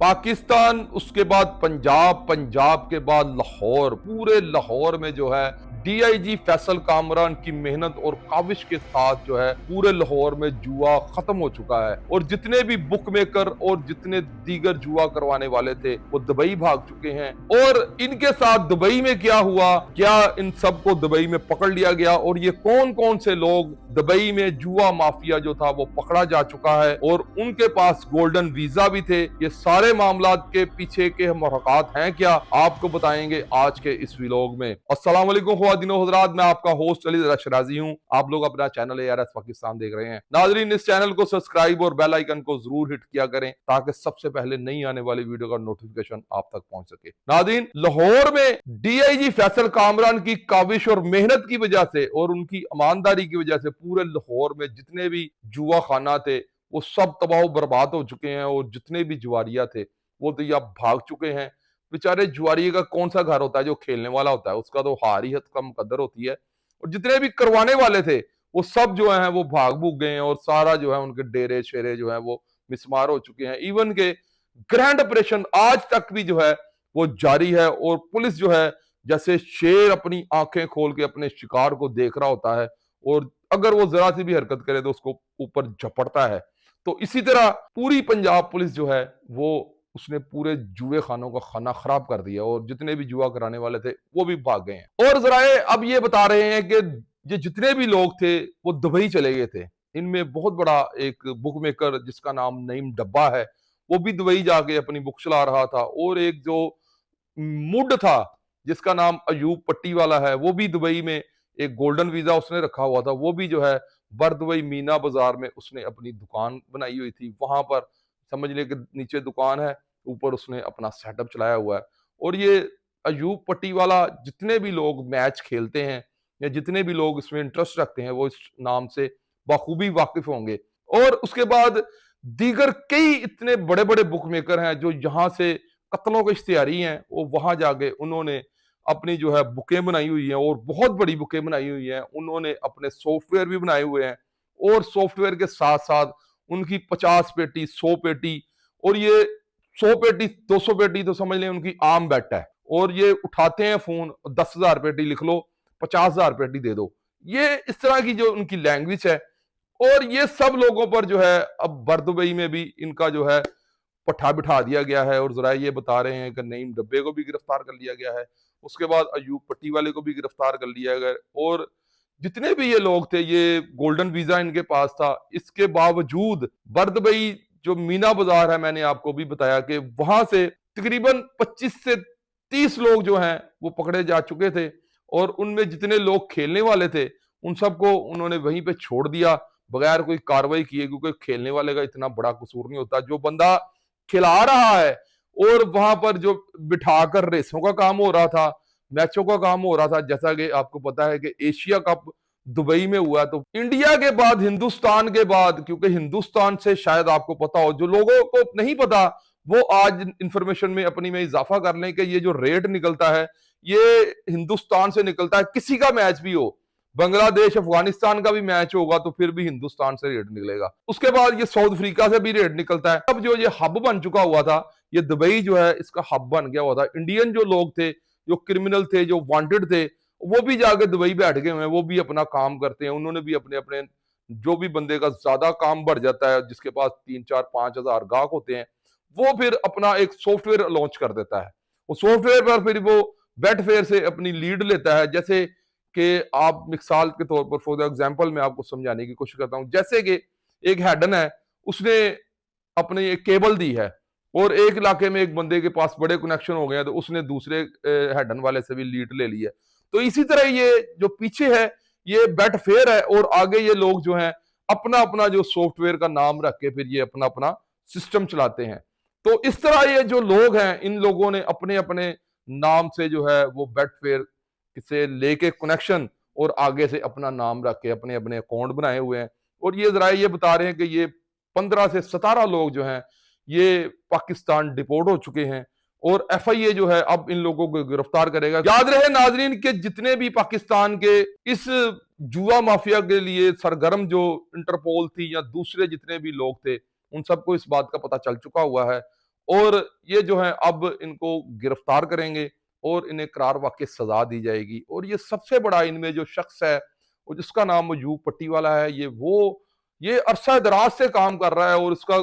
पाकिस्तान, उसके बाद पंजाब, पंजाब के बाद लाहौर, पूरे लाहौर में जो है डीआईजी फैसल कामरान की मेहनत और काविश के साथ जो है पूरे लाहौर में जुआ खत्म हो चुका है और जितने भी बुक मेकर और जितने दीगर जुआ करवाने वाले थे वो दुबई भाग चुके हैं। और इनके साथ दुबई में क्या हुआ, क्या इन सबको दुबई में पकड़ लिया गया और ये कौन कौन से लोग दुबई में जुआ माफिया जो था वो पकड़ा जा चुका है और उनके पास गोल्डन वीजा भी थे, ये सारे मामला के पीछे के मुहक़क़ात हैं क्या, आपको बताएंगे आज के इस व्लॉग में। अस्सलाम वालेकुम ख़वातीनो हज़रात, मैं आपका होस्ट अली शराजी हूँ। आप लोग अपना चैनल ARS पाकिस्तान देख रहे हैं। नाज़रीन, इस चैनल को सब्सक्राइब और बेल आइकन को जरूर हिट किया करें ताकि सबसे पहले नई आने वाली वीडियो का नोटिफिकेशन आप तक पहुंच सके। नाज़रीन, लाहौर में डीआईजी फैसल कामरान की काविश और मेहनत की वजह से और उनकी ईमानदारी की वजह से पूरे लाहौर में जितने भी जुआ खाना थे वो सब तबाह बर्बाद हो चुके हैं और जितने भी जुआरिया थे वो तो या भाग चुके हैं। बेचारे जुआरिये का कौन सा घर होता है जो खेलने वाला होता है, उसका तो हार ही हद का मुकद्दर होती है। और जितने भी करवाने वाले थे वो सब जो है वो भाग भूग गए हैं और सारा जो है उनके डेरे शेरे जो है वो मिसमार हो चुके हैं। इवन के ग्रैंड ऑपरेशन आज तक भी जो है वो जारी है और पुलिस जो है जैसे शेर अपनी आंखें खोल के अपने शिकार को देख रहा होता है और अगर वो जरा सी भी हरकत करे तो उसको ऊपर झपटता है। तो इसी तरह पूरी पंजाब पुलिस जो है वो उसने पूरे जुए खानों का खाना खराब कर दिया और जितने भी जुआ कराने वाले थे वो भी भाग गए हैं। और जराए अब ये बता रहे हैं कि ये जितने भी लोग थे वो दुबई चले गए थे। इनमें बहुत बड़ा एक बुक मेकर जिसका नाम नईम डब्बा है वो भी दुबई जाके अपनी बुक चला रहा था और एक जो मुड था जिसका नाम अयूब पट्टी वाला है वो भी दुबई में एक गोल्डन वीजा उसने रखा हुआ था, वो भी जो है दुबई मीना बाजार में उसने अपनी दुकान बनाई हुई थी। वहां पर समझ ले कि नीचे दुकान है, ऊपर उसने अपना सेटअप चलाया हुआ है। और ये अयूब पट्टी वाला जितने भी लोग मैच खेलते हैं या जितने भी लोग इसमें इंटरेस्ट रखते हैं वो इस नाम से बखूबी वाकिफ होंगे। और उसके बाद दीगर कई इतने बड़े बड़े बुक मेकर हैं जो यहाँ से कत्लों के इश्तिहारी हैं, वो वहां जाके उन्होंने अपनी जो है बुकें बनाई हुई हैं और बहुत बड़ी बुकें बनाई हुई हैं। उन्होंने अपने सॉफ्टवेयर भी बनाए हुए हैं और सॉफ्टवेयर के साथ साथ उनकी 50 पेटी 100 पेटी और ये 100 पेटी 200 पेटी तो समझ लें उनकी आम बेट है। और ये उठाते हैं फोन, 10,000 पेटी लिख लो, 50,000 पेटी दे दो, ये इस तरह की जो उनकी लैंग्वेज है। और ये सब लोगों पर जो है अब दुबई में भी इनका जो है पट्टा बिठा दिया गया है। और जरा ये बता रहे हैं कि नईम डब्बे को भी गिरफ्तार कर लिया गया है, उसके बाद अयूब पट्टी वाले को भी गिरफ्तार कर लिया गया और जितने भी ये लोग थे ये गोल्डन वीजा इनके पास था। इसके बावजूद दुबई जो मीना बाजार है, मैंने आपको भी बताया कि वहां से तकरीबन 25 से 30 लोग जो हैं वो पकड़े जा चुके थे और उनमें जितने लोग खेलने वाले थे उन सबको उन्होंने वहीं पे छोड़ दिया बगैर कोई कार्रवाई किए, क्योंकि खेलने वाले का इतना बड़ा कसूर नहीं होता। जो बंदा खिला रहा है और वहां पर जो बिठाकर रेसों का काम हो रहा था, मैचों का काम हो रहा था, जैसा कि आपको पता है कि एशिया कप दुबई में हुआ, तो इंडिया के बाद हिंदुस्तान के बाद, क्योंकि हिंदुस्तान से शायद आपको पता हो, जो लोगों को नहीं पता वो आज इंफॉर्मेशन में अपनी में इजाफा कर लें कि ये जो रेट निकलता है ये हिंदुस्तान से निकलता है। किसी का मैच भी हो, बांग्लादेश अफगानिस्तान का भी मैच होगा तो फिर भी हिंदुस्तान से रेट निकलेगा। उसके बाद ये साउथ अफ्रीका से भी रेट निकलता है। अब जो ये हब बन चुका हुआ था, ये दुबई जो है इसका हब बन गया हुआ था। इंडियन जो लोग थे, जो क्रिमिनल थे, जो वांटेड थे, वो भी जाके दुबई बैठ गए हुए हैं, वो भी अपना काम करते हैं। उन्होंने भी अपने अपने जो भी बंदे का ज्यादा काम बढ़ जाता है, जिसके पास 3, 4, 5 हजार गाहक होते हैं, वो फिर अपना एक सॉफ्टवेयर लॉन्च कर देता है। वो सॉफ्टवेयर पर फिर वो बेटफेयर से अपनी लीड लेता है। जैसे कि आप मिसाल के तौर पर फॉर एग्जांपल मैं आपको समझाने की कोशिश करता हूं, जैसे कि एक हेडन है, उसने अपने एक केबल दी है और एक इलाके में एक बंदे के पास बड़े कनेक्शन हो गए हैं तो उसने दूसरे हेडन वाले से भी लीड ले ली है। तो इसी तरह ये जो पीछे है ये बेटफेयर है और आगे ये लोग जो हैं अपना अपना जो सॉफ्टवेयर का नाम रख के फिर ये अपना अपना सिस्टम चलाते हैं। तो इस तरह ये जो लोग हैं, इन लोगों ने अपने अपने नाम से जो है वो बेटफेयर से लेके कनेक्शन और आगे से अपना नाम रख के अपने अपने अकाउंट बनाए हुए हैं। और ये जरा ये बता रहे हैं कि ये 15 से 17 लोग जो हैं ये पाकिस्तान डिपोर्ट हो चुके हैं और एफआईए जो है अब इन लोगों को गिरफ्तार करेगा। याद रहे नाजरीन के जितने भी पाकिस्तान के इस जुआ माफिया के लिए सरगर्म जो इंटरपोल थी या दूसरे जितने भी लोग थे, उन सबको इस बात का पता चल चुका हुआ है और ये जो है अब इनको गिरफ्तार करेंगे और इन्हें करार वाकई सजा दी जाएगी। और ये सबसे बड़ा इनमें जो शख्स है और जिसका नाम मजूब पट्टी वाला है, ये अरसा दराज से काम कर रहा है और इसका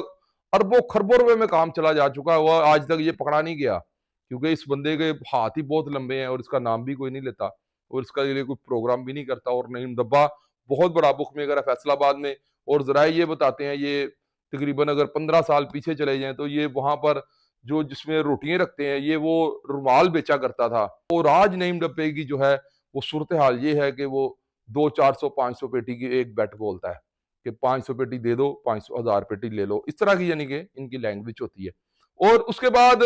अरबों खरबों रुपए में काम चला जा चुका है। वह आज तक ये पकड़ा नहीं गया क्योंकि इस बंदे के हाथ ही बहुत लंबे हैं और इसका नाम भी कोई नहीं लेता और इसका लिए कोई प्रोग्राम भी नहीं करता। और नईम डब्बा बहुत बड़ा बुक मेकर है फैसलाबाद में, और जरा ये बताते हैं, ये तकरीबन अगर 15 साल पीछे चले जाएं तो ये वहां पर जो जिसमें रोटियां रखते हैं ये वो रुमाल बेचा करता था। और आज नईम डब्बे की जो है वो सूरत हाल ये है कि वो 200-400-500 पेटी की एक बेट बोलता है कि 500 पेटी दे दो, 500,000 पेटी ले लो, इस तरह की यानी कि इनकी लैंग्वेज होती है। और उसके बाद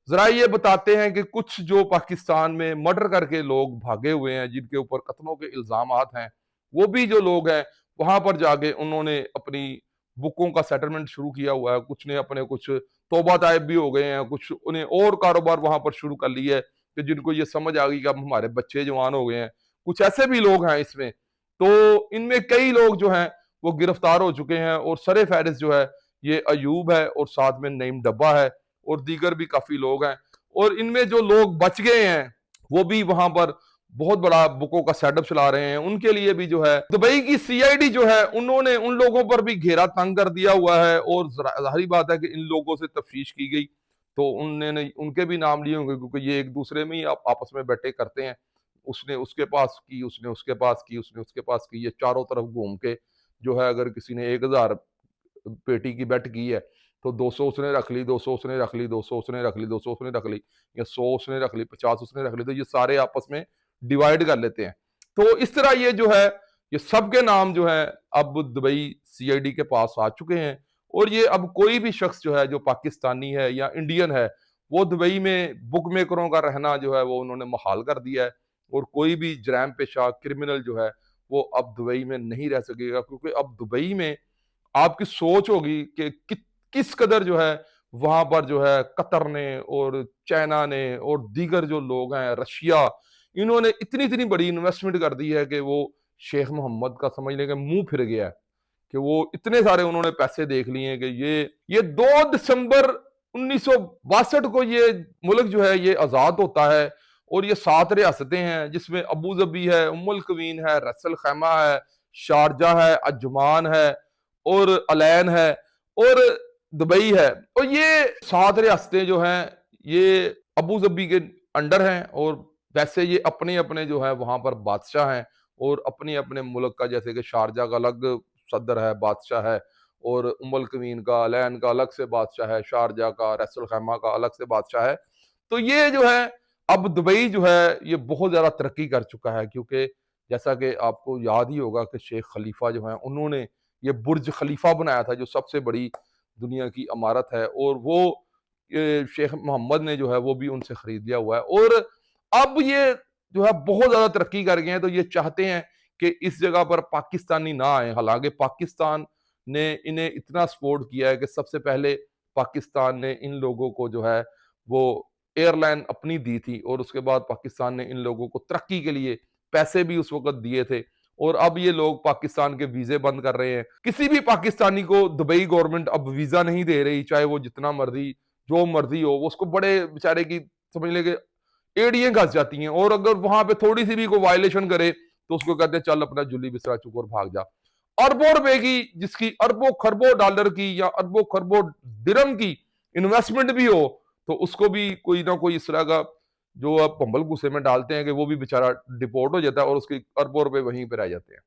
जरा ये बताते हैं कि कुछ जो पाकिस्तान में मर्डर करके लोग भागे हुए हैं, जिनके ऊपर कत्लों के इल्जामात हैं, वो भी जो लोग हैं वहां पर जाके उन्होंने अपनी बुकों का सेटलमेंट शुरू किया हुआ है। कुछ ने अपने कुछ तौबा तायब भी हो गए हैं, कुछ उन्हें और कारोबार वहां पर शुरू कर लिया है कि जिनको ये समझ आ गई कि अब हमारे बच्चे जवान हो गए हैं। कुछ ऐसे भी लोग हैं इसमें, तो इनमें कई लोग जो हैं वो गिरफ्तार हो चुके हैं और सरे फहरिस्त जो है ये अयूब है और साथ में नईम डब्बा है और दीगर भी काफी लोग हैं। और इनमें जो लोग बच गए हैं वो भी वहां पर बहुत बड़ा बुकों का सेटअप चला रहे हैं। उनके लिए भी जो है दुबई की सीआईडी जो है उन्होंने उन लोगों पर भी घेरा तंग कर दिया हुआ है और जाहिर बात है कि इन लोगों से तफ्तीश की गई तो उन्होंने उनके भी नाम लिए होंगे क्योंकि ये एक दूसरे में ही आपस में बैठे करते हैं। उसने उसके पास की, उसने उसके पास की, उसने उसके पास की, ये चारों तरफ घूम के जो है अगर किसी ने 1000 पेटी की बेट की है तो 200 उसने रख ली, 200 उसने रख ली, 200 उसने रख ली, 200 उसने रख ली, या 100 उसने रख ली, 50 उसने रख ली, तो ये सारे आपस में डिवाइड कर लेते हैं। तो इस तरह ये जो है ये सबके नाम जो है अब दुबई सीआईडी के पास आ चुके हैं। और ये अब कोई भी शख्स जो है जो पाकिस्तानी है या इंडियन है वो दुबई में बुक मेकरों का रहना जो है वो उन्होंने मुहाल कर दिया है। और कोई भी जराम पेशा क्रिमिनल जो है वो अब दुबई में नहीं रह सकेगा क्योंकि अब दुबई में आपकी सोच होगी कि किस कदर जो है वहां पर जो है कतर ने और चाइना ने और दीगर जो लोग हैं रशिया, इन्होंने इतनी इतनी बड़ी इन्वेस्टमेंट कर दी है कि वो शेख मोहम्मद का समझ लें कि मुंह फिर गया है कि वो इतने सारे उन्होंने पैसे देख लिए हैं कि ये 2 दिसंबर 1962 को ये मुल्क जो है ये आजाद होता है। और ये 7 रियासतें हैं जिसमें अबू धाबी है, उम्मुल क्वीन है, रसल खैमा है, शारजा है, अजमान है और अलैन है और दुबई है। और ये 7 रियासतें जो हैं ये अबू धाबी के अंडर हैं और वैसे ये अपने अपने जो है वहां पर बादशाह हैं और अपने अपने मुल्क का, जैसे कि शारजा का अलग सदर है, बादशाह है, और उम्मुल क्वीन का, अलैन का अलग से बादशाह है, शारजा का, रसल खैमा का अलग से बादशाह है। तो ये जो है अब दुबई जो है ये बहुत ज्यादा तरक्की कर चुका है क्योंकि जैसा कि आपको याद ही होगा कि शेख खलीफा जो है उन्होंने ये बुर्ज खलीफा बनाया था जो सबसे बड़ी दुनिया की इमारत है, और वो शेख मोहम्मद ने जो है वो भी उनसे खरीद लिया हुआ है। और अब ये जो है बहुत ज्यादा तरक्की कर गए हैं तो ये चाहते हैं कि इस जगह पर पाकिस्तानी ना आए। हालांकि पाकिस्तान ने इन्हें इतना सपोर्ट किया है कि सबसे पहले पाकिस्तान ने इन लोगों को जो है वो एयरलाइन अपनी दी थी और उसके बाद पाकिस्तान ने इन लोगों को तरक्की के लिए पैसे भी उस वक्त दिए थे। और अब ये लोग पाकिस्तान के वीजे बंद कर रहे हैं। किसी भी पाकिस्तानी को दुबई गवर्नमेंट अब वीजा नहीं दे रही, चाहे वो जितना मर्जी जो मर्जी हो, वो उसको बड़े बेचारे की समझ लेंगे एड़ियां घस जाती हैं। और अगर वहां पे थोड़ी सी भी कोई वायलेशन करे तो उसको कहते हैं चल अपना जुली बिस्तरा चुक और भाग जा। अरबों रुपए की, जिसकी अरबों खरबों डॉलर की या अरबों खरबों दिरहम की इन्वेस्टमेंट भी हो तो उसको भी कोई ना कोई इस तरह का जो आप भंबल गुस्से में डालते हैं कि वो भी बेचारा डिपोर्ट हो जाता है और उसके अरबों रुपए वहीं पर रह जाते हैं।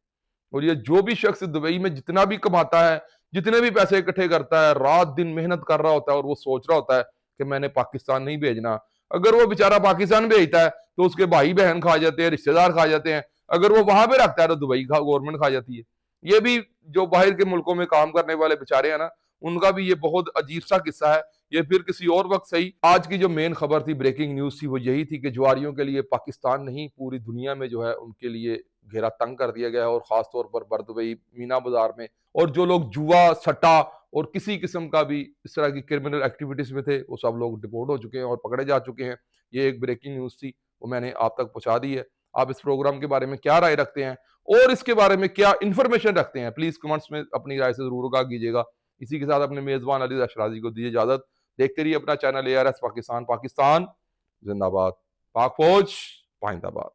और ये जो भी शख्स दुबई में जितना भी कमाता है, जितने भी पैसे इकट्ठे करता है, रात दिन मेहनत कर रहा होता है और वो सोच रहा होता है कि मैंने पाकिस्तान नहीं भेजना। अगर वो बेचारा पाकिस्तान भेजता है तो उसके भाई बहन खा जाते हैं, रिश्तेदार खा जाते हैं। अगर वो वहां पे रखता है तो दुबई का गवर्नमेंट खा जाती है। ये भी जो बाहर के मुल्कों में काम करने वाले बेचारे हैं ना, उनका भी ये बहुत अजीब सा किस्सा है। ये फिर किसी और वक्त सही। आज की जो मेन खबर थी, ब्रेकिंग न्यूज थी, वो यही थी कि जुआरियों के लिए पाकिस्तान नहीं पूरी दुनिया में जो है उनके लिए घेरा तंग कर दिया गया है और खासतौर पर बरदुबई मीना बाजार में। और जो लोग जुआ सट्टा और किसी किस्म का भी इस तरह की क्रिमिनल एक्टिविटीज में थे वो सब लोग डिपोर्ट हो चुके हैं और पकड़े जा चुके हैं। ये एक ब्रेकिंग न्यूज थी, वो मैंने आप तक पहुंचा दी है। आप इस प्रोग्राम के बारे में क्या राय रखते हैं और इसके बारे में क्या इन्फॉर्मेशन रखते हैं, प्लीज कमेंट्स में अपनी राय से जरूर आगाह कीजिएगा। इसी के साथ अपने मेजबान अली अशराजी को दीजिए इजाजत। देखते रहिए अपना चैनल ARS पाकिस्तान। पाकिस्तान जिंदाबाद, पाक फौज पाइंदाबाद।